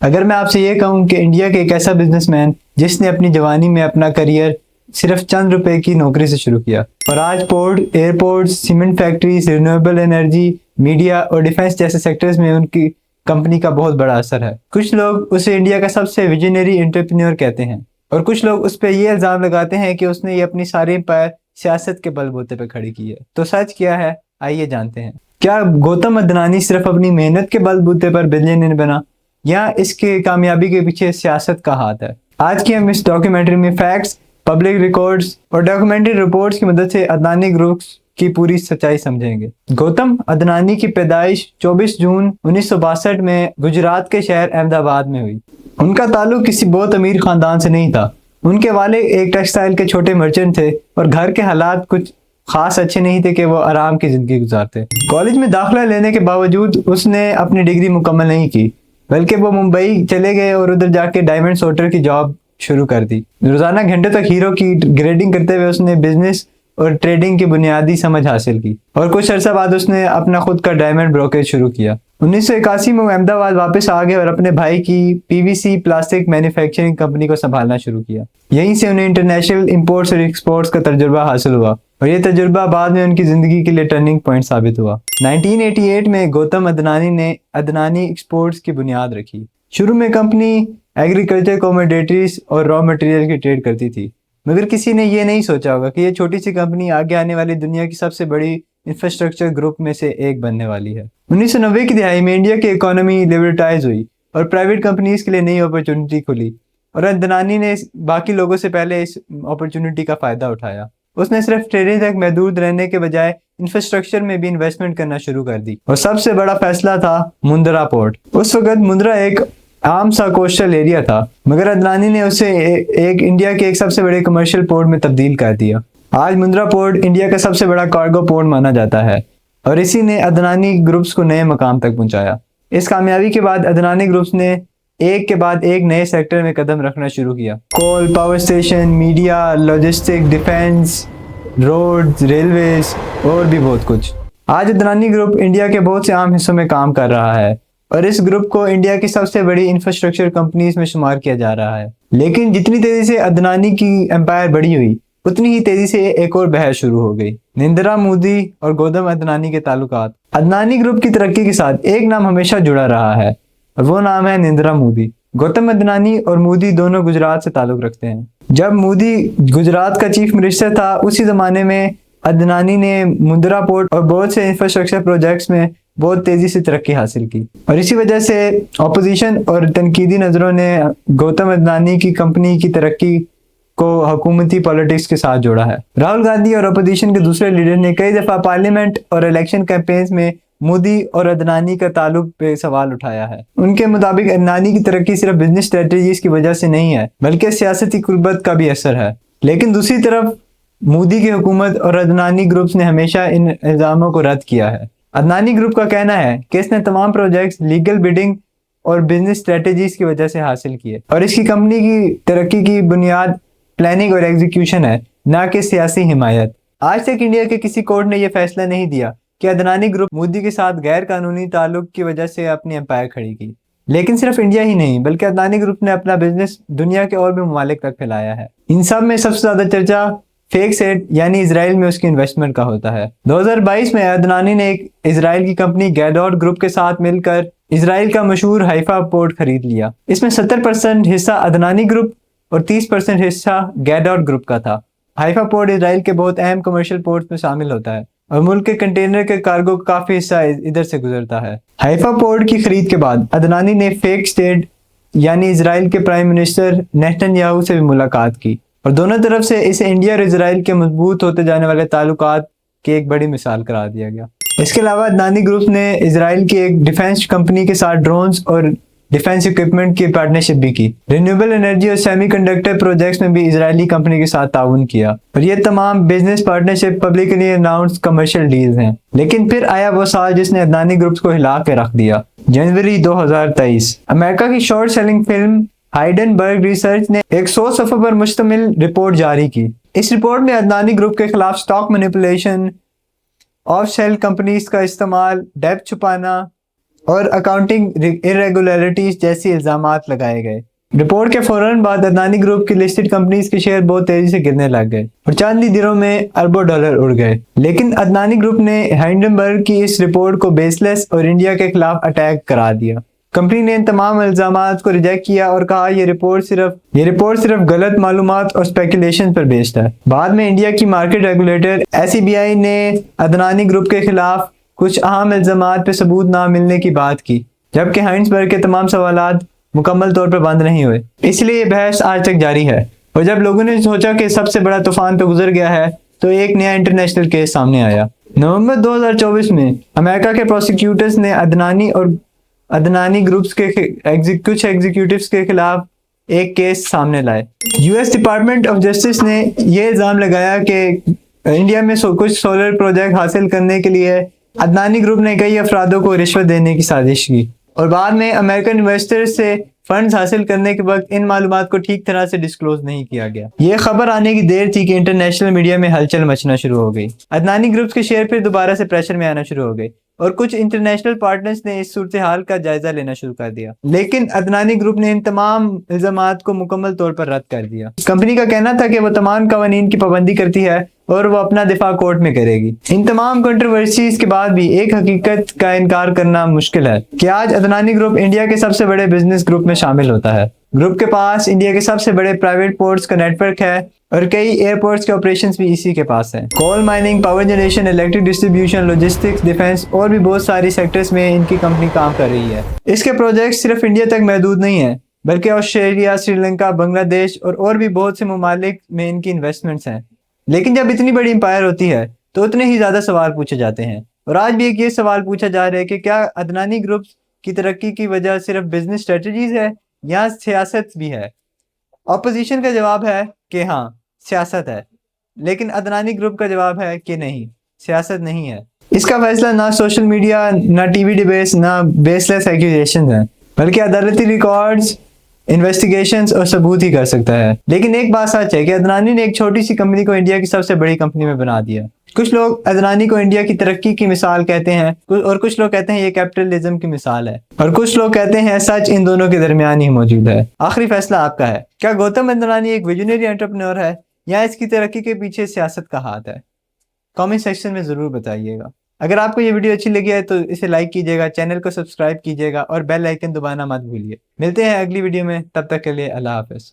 اگر میں آپ سے یہ کہوں کہ انڈیا کے ایک ایسا بزنس مین جس نے اپنی جوانی میں اپنا کریئر صرف چند روپے کی نوکری سے شروع کیا اور آج port, airport, cement factories, renewable energy, media اور ڈیفنس جیسے سیکٹرز میں ان کی کمپنی کا بہت بڑا اثر ہے۔ کچھ لوگ اسے انڈیا کا سب سے ویژنری انٹرپرینور کہتے ہیں اور کچھ لوگ اس پہ یہ الزام لگاتے ہیں کہ اس نے یہ اپنی ساری امپائر سیاست کے بل بوتے پہ کھڑی کی ہے۔ تو سچ کیا ہے؟ آئیے جانتے ہیں۔ کیا گوتم ادانی صرف اپنی محنت کے بل بوتے پر بلینئر بنا یا اس کے کامیابی کے پیچھے سیاست کا ہاتھ ہے؟ آج کی ہم اس ڈاکیومنٹری میں فیکٹس، پبلک ریکارڈز اور ڈاکیومنٹری رپورٹس کی مدد سے ادانی گروپس کی پوری سچائی سمجھیں گے۔ گوتم ادانی کی پیدائش 24 جون 1962 میں گجرات کے شہر احمد آباد میں ہوئی۔ ان کا تعلق کسی بہت امیر خاندان سے نہیں تھا۔ ان کے والد ایک ٹیکسٹائل کے چھوٹے مرچنٹ تھے اور گھر کے حالات کچھ خاص اچھے نہیں تھے کہ وہ آرام کی زندگی گزارتے۔ کالج میں داخلہ لینے کے باوجود اس نے اپنی ڈگری مکمل نہیں کی، بلکہ وہ ممبئی چلے گئے اور ادھر جا کے ڈائمنڈ سورٹر کی جاب شروع کر دی۔ روزانہ گھنٹے تک ہیرو کی گریڈنگ کرتے ہوئے اس نے بزنس اور ٹریڈنگ کی بنیادی سمجھ حاصل کی اور کچھ عرصہ بعد اس نے اپنا خود کا ڈائمنڈ بروکریج شروع کیا۔ 1981 میں وہ احمد آباد واپس آ گئے اور اپنے بھائی کی پی وی سی پلاسٹک مینوفیکچرنگ کمپنی کو سنبھالنا شروع کیا۔ یہیں سے انہیں انٹرنیشنل امپورٹس اور ایکسپورٹس کا تجربہ حاصل ہوا اور یہ تجربہ بعد میں ان کی زندگی کے لیے ٹرننگ پوائنٹ ثابت ہوا۔ 1988 میں گوتم ادانی نے ادانی ایکسپورٹس کی بنیاد رکھی۔ شروع میں کمپنی ایگریکلچر کوموڈیٹیز اور را مٹیریل کی ٹریڈ کرتی تھی، مگر کسی نے یہ نہیں سوچا ہوگا کہ یہ چھوٹی سی کمپنی آگے آنے والی دنیا کی سب سے بڑی انفراسٹرکچر گروپ میں سے ایک بننے والی ہے۔ 1990 کی دہائی میں انڈیا کی اکانومی لیبرٹائز ہوئی اور پرائیویٹ کمپنیز کے لیے نئی اپرچونٹی کھلی اور ادانی نے باقی لوگوں سے پہلے اس اپرچونٹی کا فائدہ اٹھایا۔ اس نے صرف ٹریڈنگ تک محدود رہنے کے بجائے انفراسٹرکچر میں بھی انویسٹمنٹ کرنا شروع کر دی اور سب سے بڑا فیصلہ تھا مندرا پورٹ۔ اس وقت مندرا ایک عام سا کوسٹل ایریا تھا، مگر ادانی نے اسے انڈیا کے ایک سب سے بڑے کمرشل پورٹ میں تبدیل کر دیا۔ آج مندرا پورٹ انڈیا کا سب سے بڑا کارگو پورٹ مانا جاتا ہے اور اسی نے ادانی گروپس کو نئے مقام تک پہنچایا۔ اس کامیابی کے بعد ادانی گروپس نے ایک کے بعد ایک نئے سیکٹر میں قدم رکھنا شروع کیا۔ Coal, power station, media, logistic, defence, roads, railways اور بھی بہت کچھ۔ آج ادانی گروپ انڈیا کے بہت سے عام حصوں میں کام کر رہا ہے اور اس گروپ کو انڈیا کی سب سے بڑی انفراسٹرکچر کمپنیز میں شمار کیا جا رہا ہے۔ لیکن جتنی تیزی سے ادانی کی امپائر بڑی ہوئی، اتنی ہی تیزی سے ایک اور بحث شروع ہو گئی: نریندر مودی اور گوتم ادانی کے تعلقات۔ ادانی گروپ کی ترقی کے ساتھ ایک نام ہمیشہ جڑا رہا ہے اور وہ نام ہے نریندر مودی۔ گوتم ادانی اور مودی دونوں گجرات سے تعلق رکھتے ہیں۔ جب مودی گجرات کا چیف منسٹر تھا، اسی زمانے میں ادانی نے مندرا پورٹ اور بہت سے انفراسٹرکچر پروجیکٹس میں بہت تیزی سے ترقی حاصل کی اور اسی وجہ سے اپوزیشن اور تنقیدی نظروں نے گوتم ادانی کی کمپنی کی ترقی کو حکومتی پالیٹکس کے ساتھ جوڑا ہے۔ راہل گاندھی اور اپوزیشن کے دوسرے لیڈر نے کئی دفعہ پارلیمنٹ اور الیکشن کیمپینز میں مودی اور ادانی کا تعلق پہ سوال اٹھایا ہے۔ ان کے مطابق ادانی کی ترقی صرف بزنس اسٹریٹجیز کی وجہ سے نہیں ہے، بلکہ سیاسی قربت کا بھی اثر ہے۔ لیکن دوسری طرف مودی کی حکومت اور ادانی گروپس نے ہمیشہ ان الزاموں کو رد کیا ہے۔ ادانی گروپ کا کہنا ہے کہ اس نے تمام پروجیکٹس لیگل بڈنگ اور بزنس اسٹریٹجیز کی وجہ سے حاصل کیے اور اس کی کمپنی کی ترقی کی بنیاد پلاننگ اور ایگزیکیوشن ہے، نہ کہ سیاسی حمایت۔ آج تک انڈیا کے کسی کورٹ نے یہ فیصلہ نہیں دیا کہ ادانی گروپ مودی کے ساتھ غیر قانونی تعلق کی وجہ سے اپنی امپائر کھڑی کی۔ لیکن صرف انڈیا ہی نہیں بلکہ ادانی گروپ نے اپنا بزنس دنیا کے اور بھی ممالک تک پھیلایا ہے۔ ان سب میں سب سے زیادہ چرچا فیک سیٹ یعنی اسرائیل میں اس کی انویسٹمنٹ کا ہوتا ہے۔ 2022 میں ادانی نے ایک اسرائیل کی کمپنی گیڈاٹ گروپ کے ساتھ مل کر اسرائیل کا مشہور حیفا پورٹ خرید لیا۔ اس میں 70% حصہ ادانی گروپ اور 30% حصہ گیڈاٹ گروپ کا تھا۔ حیفا پورٹ اسرائیل کے بہت اہم کمرشل پورٹس میں شامل ہوتا ہے اور ملک کے کنٹینر کے کارگو کا کافی حصہ ادھر سے گزرتا ہے۔ حیفا پورٹ کی خرید کے بعد ادانی نے فیک سٹیٹ یعنی اسرائیل کے پرائم منسٹر نیتن یاہو سے بھی ملاقات کی اور دونوں طرف سے اسے انڈیا اور اسرائیل کے مضبوط ہوتے جانے والے تعلقات کی ایک بڑی مثال قرار دیا گیا۔ اس کے علاوہ ادانی گروپ نے اسرائیل کی ایک ڈیفنس کمپنی کے ساتھ ڈرونز اور ڈیفنس اکوپمنٹ کی پارٹنرشپ بھی کی۔ رینیویبل انرجی اور سیمی کنڈکٹر پروجیکٹس میں بھی اسرائیلی کمپنی کے ساتھ تعاون کیا اور یہ تمام business partnership publicly announced commercial deals ہیں۔ لیکن پھر آیا وہ سال جس نے ادانی گروپس کو ہلا کے رکھ دیا، جنوری 2023۔ امریکہ کی شارٹ سیلنگ فلم ہائیڈنبرگ ریسرچ نے ایک 100 صفحے پر مشتمل رپورٹ جاری کی۔ اس رپورٹ میں ادانی گروپ کے خلاف stock manipulation, off shell companies کا استعمال، ڈیٹ چھپانا اور اکاؤنٹنگ irregularities جیسی الزامات لگائے گئے۔ رپورٹ کے فوراً بعد عدنانی گروپ کی لسٹڈ کمپنیز کے شیئر بہت تیزی سے گرنے لگ گئے اور چند ہی دنوں میں اربوں ڈالر اڑ گئے، لیکن عدنانی گروپ نے ہائنڈنبرگ کی اس رپورٹ کو بیس لیس اور انڈیا کے خلاف اٹیک قرار دیا۔ کمپنی نے ان تمام الزامات کو ریجیکٹ کیا اور کہا یہ رپورٹ صرف غلط معلومات اور اسپیکولیشن پر بیسڈ ہے۔ بعد میں انڈیا کی مارکیٹ ریگولیٹر SEBI نے عدنانی گروپ کے خلاف کچھ اہم الزامات پہ ثبوت نہ ملنے کی بات کی، جبکہ ہائنڈنبرگ کے تمام سوالات مکمل طور پر بند نہیں ہوئے۔ اس لیے یہ بحث آج تک جاری ہے، اور جب لوگوں نے سوچا کہ سب سے بڑا طوفان تو گزر گیا ہے تو ایک نیا انٹرنیشنل کیس سامنے آیا۔ نومبر 2024 میں امریکہ کے پروسیکیوٹرز نے عدنانی گروپس کے کچھ ایگزیکیوٹیوز کے خلاف ایک کیس سامنے لائے۔ US ڈپارٹمنٹ آف جسٹس نے یہ الزام لگایا کہ انڈیا میں کچھ سولر پروجیکٹ حاصل کرنے کے لیے عدنانی گروپ نے کئی افرادوں کو رشوت دینے کی سازش کی، اور بعد میں امریکن انویسٹر سے فنڈز حاصل کرنے کے وقت ان معلومات کو ٹھیک طرح سے ڈسکلوز نہیں کیا گیا۔ یہ خبر آنے کی دیر تھی کہ انٹرنیشنل میڈیا میں ہلچل مچنا شروع ہو گئی۔ عدنانی گروپس کے شیئر پھر دوبارہ سے پریشر میں آنا شروع ہو گئے، اور کچھ انٹرنیشنل پارٹنرز نے اس صورتحال کا جائزہ لینا شروع کر دیا، لیکن عدنانی گروپ نے ان تمام الزامات کو مکمل طور پر رد کر دیا۔ کمپنی کا کہنا تھا کہ وہ تمام قوانین کی پابندی کرتی ہے اور وہ اپنا دفاع کورٹ میں کرے گی۔ ان تمام کنٹروورسیز کے بعد بھی ایک حقیقت کا انکار کرنا مشکل ہے کہ آج عدنانی گروپ انڈیا کے سب سے بڑے بزنس گروپ میں شامل ہوتا ہے۔ گروپ کے پاس انڈیا کے سب سے بڑے پرائیویٹ پورٹس کا نیٹ ورک ہے، اور کئی ایئرپورٹس کے آپریشنز بھی اسی کے پاس ہیں۔ Coal mining, power generation, electric distribution, logistics, defence اور بھی بہت ساری سیکٹرز میں ان کی کمپنی کام کر رہی ہے۔ اس کے پروجیکٹس صرف انڈیا تک محدود نہیں ہیں، بلکہ آسٹریلیا، سری لنکا، بنگلہ دیش اور بھی بہت سے ممالک میں ان کی انویسٹمنٹس ہیں۔ لیکن جب اتنی بڑی امپائر ہوتی ہے تو اتنے ہی زیادہ سوال پوچھے جاتے ہیں، اور آج بھی ایک یہ سوال پوچھا جا رہا ہے کہ کیا عدنانی گروپ کی ترقی کی وجہ صرف بزنس اسٹریٹجیز ہے یا سیاست بھی ہے؟ اپوزیشن کا جواب ہے کہ ہاں، سیاست ہے، لیکن عدنانی گروپ کا جواب ہے کہ نہیں، سیاست نہیں ہے۔ اس کا فیصلہ نہ سوشل میڈیا، نہ ٹی وی ڈیبیٹس، نہ بیس لیس ایکوزیشنز ہیں، بلکہ عدالتی ریکارڈز، انویسٹیگیشنز اور ثبوت ہی کر سکتا ہے۔ لیکن ایک بات سچ ہے کہ عدنانی نے ایک چھوٹی سی کمپنی کو انڈیا کی سب سے بڑی کمپنی میں بنا دیا۔ کچھ لوگ عدنانی کو انڈیا کی ترقی کی مثال کہتے ہیں، اور کچھ لوگ کہتے ہیں یہ کیپٹلزم کی مثال ہے، اور کچھ لوگ کہتے ہیں سچ ان دونوں کے درمیان ہی موجود ہے۔ آخری فیصلہ آپ کا ہے۔ کیا گوتم عدنانی ایک ویژنری انٹرپرینور ہے یا اس کی ترقی کے پیچھے سیاست کا ہاتھ ہے؟ کامنٹ سیکشن میں ضرور بتائیے گا۔ اگر آپ کو یہ ویڈیو اچھی لگی ہے تو اسے لائک کیجیے گا، چینل کو سبسکرائب کیجیے گا اور بیل آئیکن دبانا مت بھولیے۔ ملتے ہیں اگلی ویڈیو میں، تب تک کے لیے اللہ حافظ۔